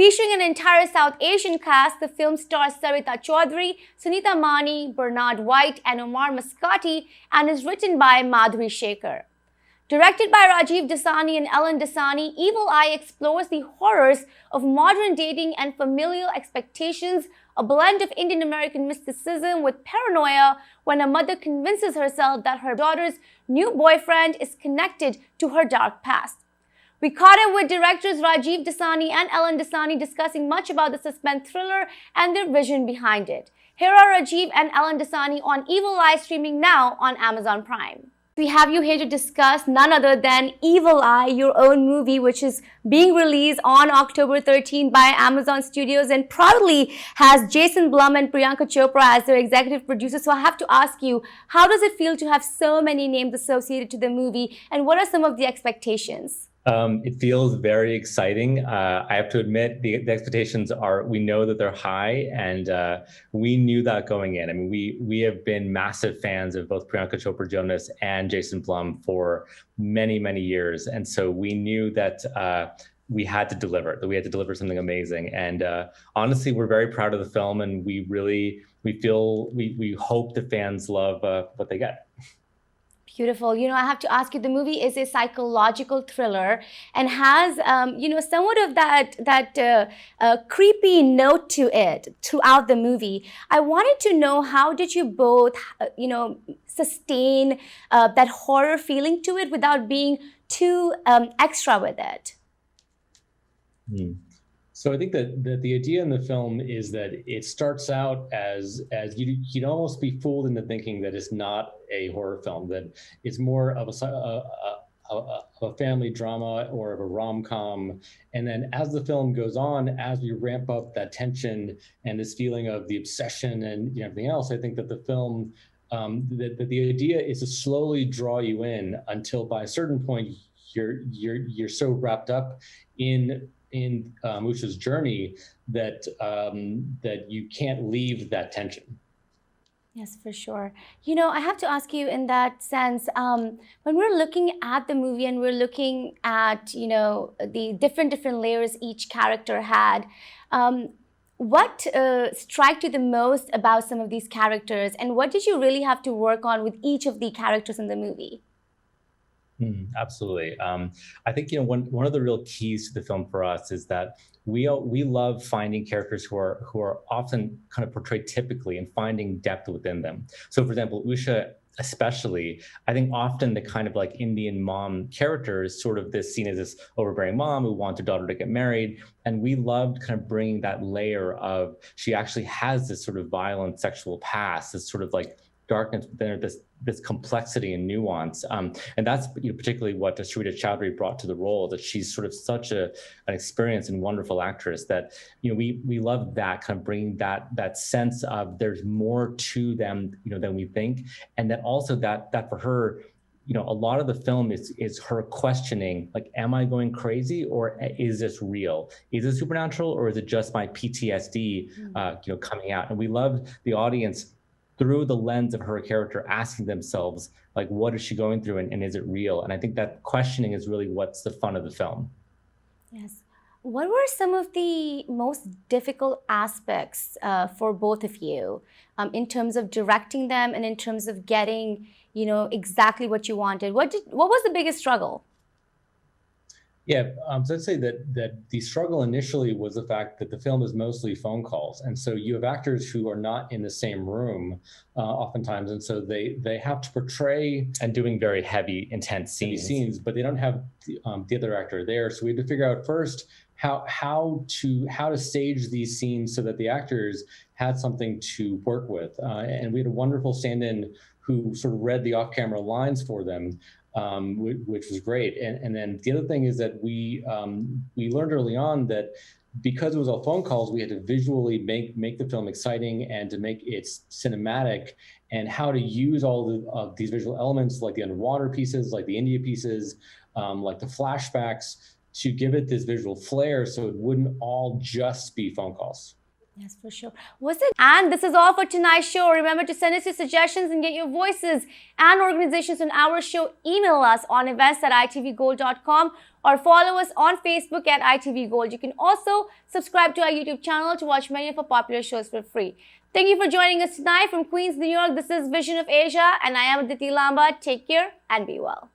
Featuring an entire South Asian cast, the film stars Sarita Chaudhary, Sunita Mani, Bernard White, and Omar Mascati, and is written by Madhuri Shekhar. Directed by Rajeev Dassani and Elan Dassani, Evil Eye explores the horrors of modern dating and familial expectations, a blend of Indian American mysticism with paranoia when a mother convinces herself that her daughter's new boyfriend is connected to her dark past. We caught up with directors Rajeev Dassani and Elan Dassani discussing much about the suspense thriller and their vision behind it. Here are Rajeev and Elan Dassani on Evil Eye, streaming now on Amazon Prime. We have you here to discuss none other than Evil Eye, your own movie, which is being released on October 13 by Amazon Studios and proudly has Jason Blum and Priyanka Chopra as their executive producers. So I have to ask you, how does it feel to have so many names associated to the movie, and what are some of the expectations? It feels very exciting. I have to admit, the expectations are, we know that they're high, and we knew that going in. I mean, we have been massive fans of both Priyanka Chopra Jonas and Jason Blum for many, many years. And so we knew that we had to deliver, that we had to deliver something amazing. And honestly, we're very proud of the film, and we hope the fans love what they get. Beautiful. I have to ask you, the movie is a psychological thriller and has, somewhat of that creepy note to it throughout the movie. I wanted to know, how did you both, sustain that horror feeling to it without being too extra with it? So I think that the idea in the film is that it starts out as you'd almost be fooled into thinking that it's not a horror film, that it's more of a family drama or of a rom-com. And then as the film goes on, as we ramp up that tension and this feeling of the obsession and everything else, I think that the film, that the idea is to slowly draw you in until by a certain point you're so wrapped up in Musha's journey that you can't leave that tension. Yes, for sure. I have to ask you in that sense, when we're looking at the movie and we're looking at, the different layers each character had, what struck you the most about some of these characters, and what did you really have to work on with each of the characters in the movie? Absolutely. I think one of the real keys to the film for us is that we love finding characters who are often kind of portrayed typically and finding depth within them. So, for example, Usha especially, I think often the kind of like Indian mom character is sort of seen as this overbearing mom who wants her daughter to get married. And we loved kind of bringing that layer of, she actually has this sort of violent sexual past, this sort of like darkness within her, this complexity and nuance, and that's particularly what Sarita Chaudhary brought to the role. That she's sort of such an experienced and wonderful actress that we love that kind of bringing that sense of there's more to them than we think, and that also that for her, a lot of the film is her questioning, like, am I going crazy, or is this real? Is it supernatural, or is it just my PTSD coming out? And we love the audience through the lens of her character asking themselves, like, what is she going through, and is it real? And I think that questioning is really what's the fun of the film. Yes. What were some of the most difficult aspects for both of you in terms of directing them and in terms of getting, exactly what you wanted? What was the biggest struggle? Yeah, so I'd say that the struggle initially was the fact that the film is mostly phone calls. And so you have actors who are not in the same room oftentimes. And so they have to portray, and doing very heavy, intense scenes, but they don't have the other actor there. So we had to figure out first how to stage these scenes so that the actors had something to work with. And we had a wonderful stand-in who sort of read the off-camera lines for them, which was great. And then the other thing is that we learned early on that because it was all phone calls, we had to visually make the film exciting and to make it cinematic, and how to use all of these visual elements, like the underwater pieces, like the India pieces, like the flashbacks, to give it this visual flair so it wouldn't all just be phone calls. Yes, for sure. Was it? And this is all for tonight's show. Remember to send us your suggestions and get your voices and organizations on our show. Email us on events@itvgold.com or follow us on Facebook at itvgold. You can also subscribe to our YouTube channel to watch many of our popular shows for free. Thank you for joining us tonight from Queens, New York. This is Vision of Asia, and I am Aditi Lamba. Take care and be well.